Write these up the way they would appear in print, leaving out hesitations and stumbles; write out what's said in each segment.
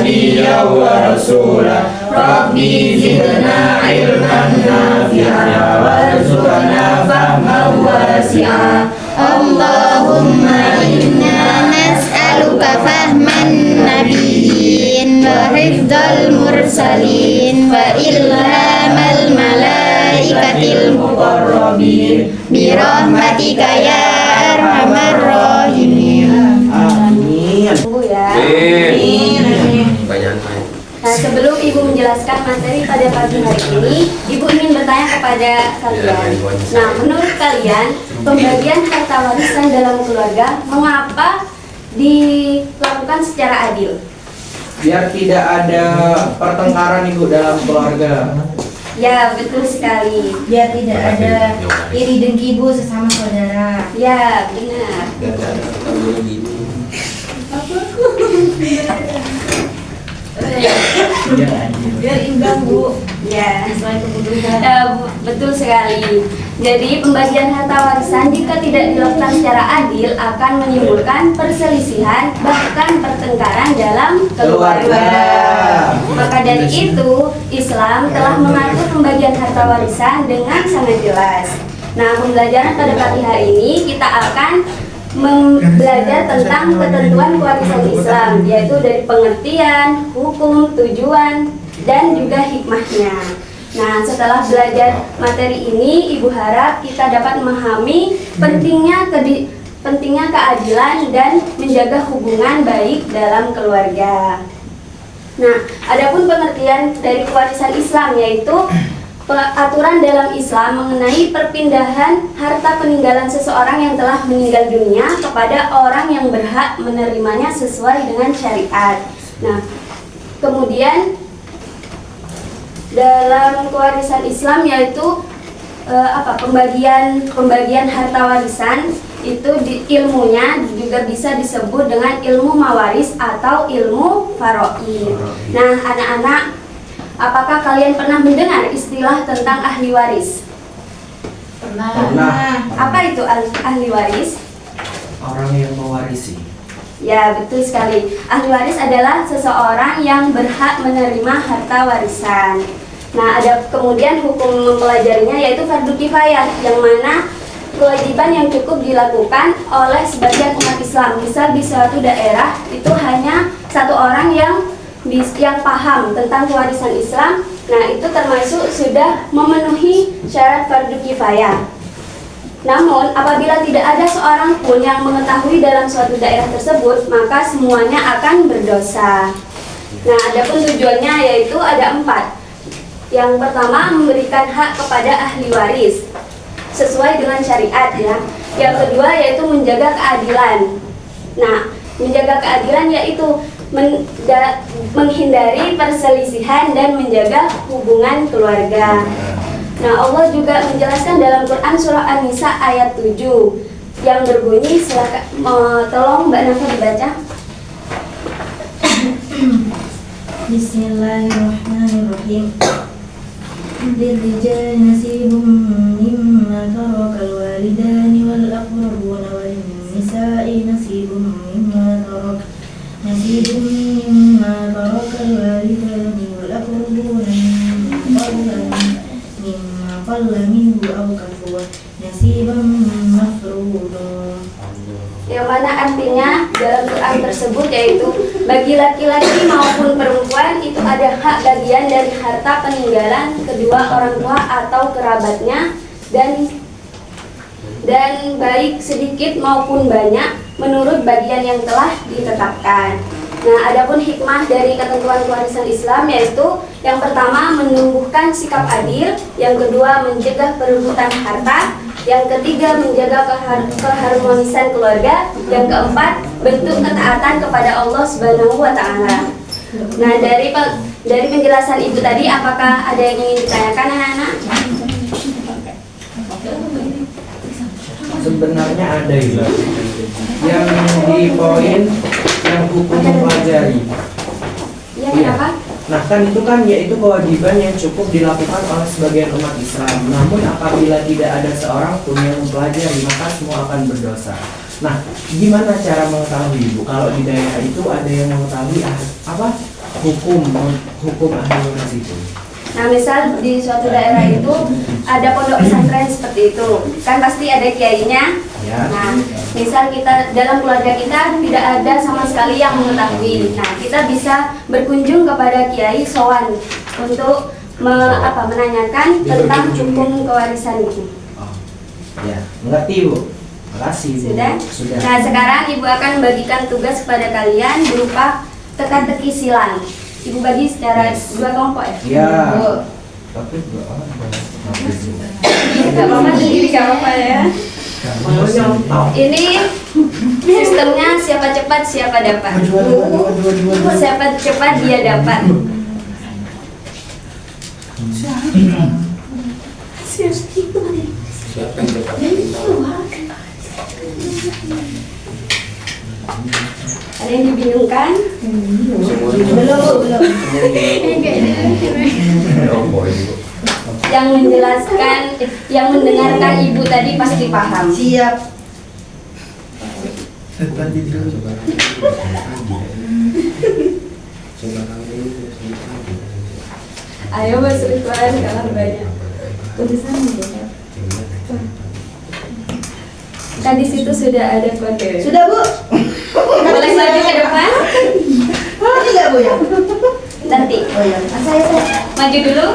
نبيا ورسولا ربي زدنا علما نافعا وارزقنا فهما واسعا اللهم إنا نسألك فهم النبيين وحفظ المرسلين وإلهام الملائكة المقربين برحمتك يا أرحم الراحمين. Amin. Bu ya. Banyak. Nah, sebelum Ibu menjelaskan materi pada pagi hari ini, Ibu ingin bertanya kepada kalian. Nah, menurut kalian, pembagian harta warisan dalam keluarga mengapa dilakukan secara adil? Biar tidak ada pertengkaran Ibu dalam keluarga. Ya, betul sekali. Biar tidak ada iri dengki Bu sesama saudara. Ya, benar. Biar imbang Bu. Ya, Sesuai kebutuhan. betul sekali. Jadi pembagian harta warisan jika tidak dilakukan secara adil akan menimbulkan perselisihan bahkan pertengkaran dalam keluarga. Maka dari itu Islam telah mengatur pembagian harta warisan dengan sangat jelas. Nah, pembelajaran pada pagi hari ini kita akan belajar tentang ketentuan kewarisan Islam, yaitu dari pengertian, hukum, tujuan, dan juga hikmahnya. Nah, setelah belajar materi ini, Ibu harap kita dapat memahami pentingnya keadilan dan menjaga hubungan baik dalam keluarga. Nah, adapun pengertian dari kewarisan Islam yaitu aturan dalam Islam mengenai perpindahan harta peninggalan seseorang yang telah meninggal dunia kepada orang yang berhak menerimanya sesuai dengan syariat. Nah, kemudian dalam kewarisan Islam yaitu pembagian harta warisan itu ilmunya juga bisa disebut dengan ilmu mawaris atau ilmu faraid. Nah, anak-anak, apakah kalian pernah mendengar istilah tentang ahli waris? Pernah. Apa itu ahli waris? Orang yang mewarisi. Ya, betul sekali. Ahli waris adalah seseorang yang berhak menerima harta warisan. Nah, ada kemudian hukum mempelajarinya yaitu fardu kifayah, yang mana kewajiban yang cukup dilakukan oleh sebagian umat Islam. Misal di suatu daerah itu hanya satu orang yang paham tentang kewarisan Islam. Nah, itu termasuk sudah memenuhi syarat fardu kifayah. Namun, apabila tidak ada seorang pun yang mengetahui dalam suatu daerah tersebut, maka semuanya akan berdosa. Nah, adapun tujuannya yaitu ada 4. Yang pertama, memberikan hak kepada ahli waris sesuai dengan syariat ya. Yang kedua yaitu menjaga keadilan. Nah, menjaga keadilan yaitu menghindari perselisihan dan menjaga hubungan keluarga. Nah, Allah juga menjelaskan dalam Quran surah An-Nisa ayat 7 yang berbunyi, silakan tolong Mbak Nafa dibaca. Bismillahirrahmanirrahim. للرجال نصيب مما ترك الوالدان والأقربون وللنساء نصيب مما ترك الوالدان والأقربون مما قل منه أو كثر نصيبا مفروضا. Yang mana artinya dalam Quran tersebut yaitu bagi laki-laki maupun perempuan itu ada hak bagian dari harta peninggalan kedua orang tua atau kerabatnya dan baik sedikit maupun banyak menurut bagian yang telah ditetapkan. Nah, adapun hikmah dari ketentuan kewarisan Islam yaitu yang pertama menumbuhkan sikap adil, yang kedua mencegah perebutan harta, yang ketiga menjaga keharmonisan keluarga, yang keempat bentuk ketaatan kepada Allah Subhanahu wa taala. Nah, dari penjelasan Ibu tadi apakah ada yang ingin ditanyakan anak-anak? Sebenarnya ada Ibu. Yang di poin yang hukum mempelajari. Ya, kenapa? Nah, kan itu kan yaitu kewajiban yang cukup dilakukan oleh sebagian umat Islam. Namun apabila tidak ada seorang pun yang mempelajari, maka semua akan berdosa. Nah, gimana cara mengetahui Ibu? Kalau di daerah itu ada yang mengetahui hukum ahli waris itu? Nah, misal di suatu daerah itu ada pondok pesantren seperti itu, kan pasti ada kiainya. Ya. Nah, misal kita dalam keluarga kita tidak ada sama sekali yang mengetahui. Nah, kita bisa berkunjung kepada kiai sowan untuk menanyakan tentang hukum kewarisan itu. Oh, ya, mengerti Bu. Makasih Bu. Sudah? Sudah. Nah, sekarang Ibu akan membagikan tugas kepada kalian berupa teka-teki silang. Ibu bagi secara dua kelompok ya? Iya. Bu. Tapi enggak ada. Gak apa-apa sendiri, gak apa-apa ya. Ini sistemnya siapa cepat siapa dapat. Siapa cepat dia dapat. Siapa yang dapat? Ada yang dibingungkan? Belum. Yang menjelaskan, yang mendengarkan Ibu tadi pasti paham. Siap. Ayo Mas Ridwan, kalah banyak. Kan di situ sudah ada kode. Sudah Bu. Boleh maju ke depan? Ini nggak Bu ya? Nanti. Oh ya. Saya. Maju dulu.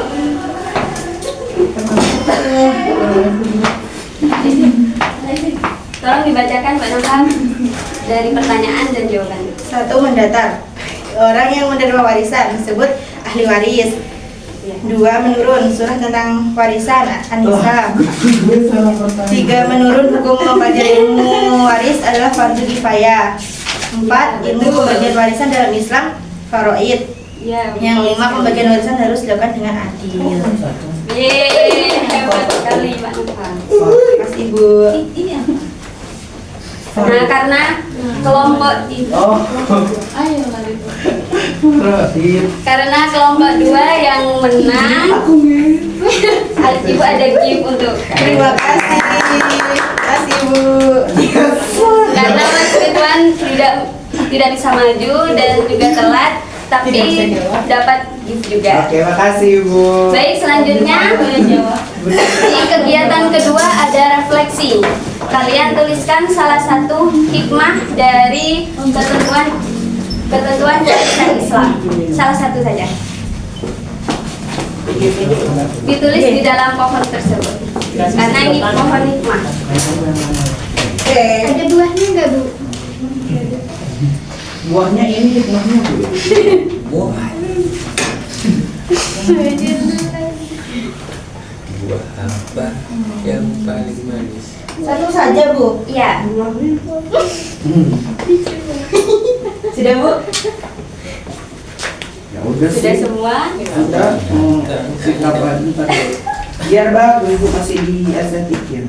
Tolong dibacakan Mbak Nokam dari pertanyaan dan jawaban. 1. Mendatar. Orang yang menerima warisan disebut ahli waris. 2. Menurun. Surah tentang warisan An-Nisa. 3. Menurun. Hukum mempelajari ilmu waris adalah fardu kifayah. 4. Ilmu pembagian warisan dalam Islam faraid. Ya. Yang 5. Pembagian warisan harus dilakukan dengan adil. Yeay, hebat sekali Mbak Nokam. Makasih Bu. Nah, karena kelompok Oh. karena kelompok 2 yang menang, Ibu ada gift untuk Terima kasih. Terima kasih Bu. karena Mas Ridwan tidak bisa maju dan juga telat, tapi dapat gift juga. Oke, makasih Bu. Baik, selanjutnya di kegiatan kedua ada refleksi. Kalian tuliskan salah satu hikmah dari ketentuan warisan Islam. Salah satu saja. Ditulis di dalam pohon tersebut. Karena ini pohon hikmah. Oke. Ada buahnya nggak Bu? Buahnya ini hikmahnya Bu. Buah. Buah apa yang paling manis? Satu saja Bu. Iya. Sudah Bu. Ya udah Sudah sih. semua. Sudah. Sikap ntar. Biar bagus Bu masih di estetikin.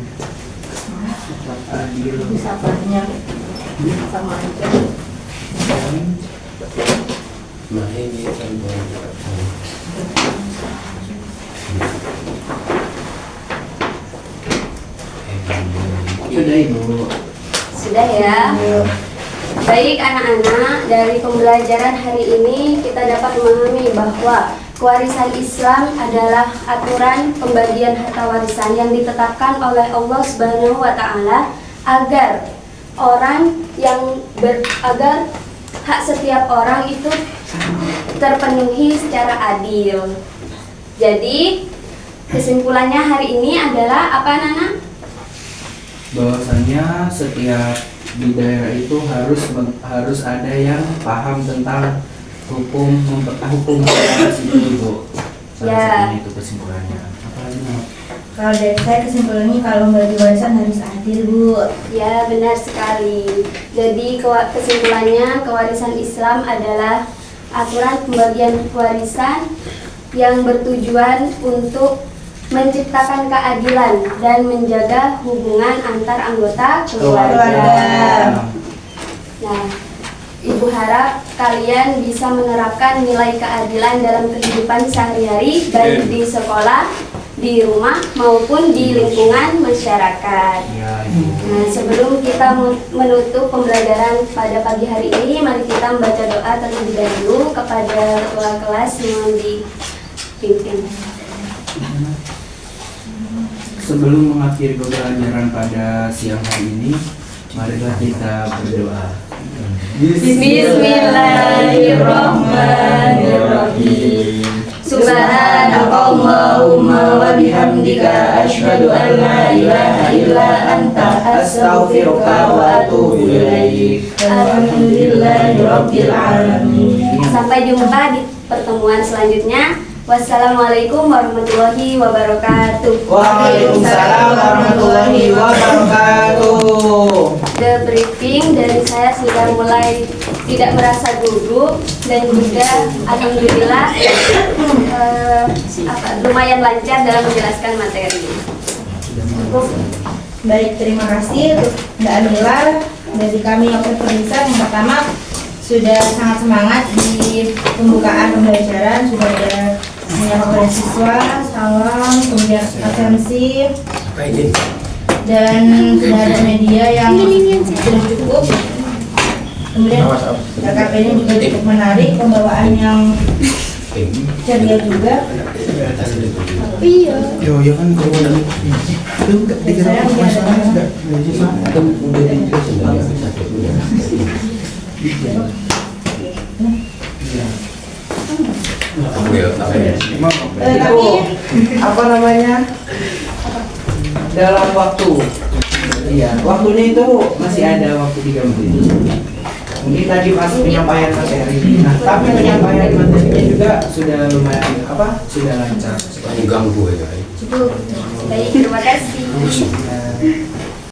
Adil. Sabarnya sama aja. Nah ini kan Sudah Ibu. Sudah ya. Baik anak-anak, dari pembelajaran hari ini kita dapat memahami bahwa kewarisan Islam adalah aturan pembagian harta warisan yang ditetapkan oleh Allah Subhanahu wa taala agar agar hak setiap orang itu terpenuhi secara adil. Jadi, kesimpulannya hari ini adalah apa, Nana? Bahwasanya setiap di daerah itu harus ada yang paham tentang hukum waris itu Bu. Salah Ya. satunya itu kesimpulannya. Apalagi Bu? Kalau dari saya kesimpulannya kalau membagi warisan harus adil Bu. Ya, benar sekali. Jadi kesimpulannya kewarisan Islam adalah aturan pembagian warisan yang bertujuan untuk menciptakan keadilan dan menjaga hubungan antar anggota keluarga. Nah, Ibu harap kalian bisa menerapkan nilai keadilan dalam kehidupan sehari-hari, baik di sekolah di rumah maupun di lingkungan masyarakat. Ya, Ibu. Nah, sebelum kita menutup pembelajaran pada pagi hari ini, mari kita membaca doa terlebih dahulu kepada ketua kelas yang dipimpin. Sebelum mengakhiri pembelajaran pada siang hari ini, marilah kita berdoa. Bismillahirrahmanirrahim. Subhanakallahumma wa bihamdika asyhadu an la ilaha illa anta astaghfiruka wa atubu ilaik. Alhamdulillahirabbil alamin. Sampai jumpa di pertemuan selanjutnya. Wassalamualaikum warahmatullahi wabarakatuh. Waalaikumsalam warahmatullahi wabarakatuh. The briefing dari saya sudah mulai tidak merasa gugup dan juga alhamdulillah lumayan lancar dalam menjelaskan materi. Baik, terima kasih untuk Mbak Amila. Dari kami yang yang pertama sudah sangat semangat di pembukaan pembelajaran, sudah ada menyapa siswa, salam, kemudian absensi, dan sudah ada media yang sudah cukup. Kemudian KKP ini juga cukup menarik, pembawaan yang ceria juga. Iya. Yo kan Saya Itu apa namanya? Dalam waktu. Iya, waktunya itu masih ada waktu 3 menit. Mungkin tadi pas penyampaian materi. Nah, tapi penyampaian materinya juga sudah lumayan sudah lancar. Mengganggu ya. Cukup. Baik, terima kasih. Ya.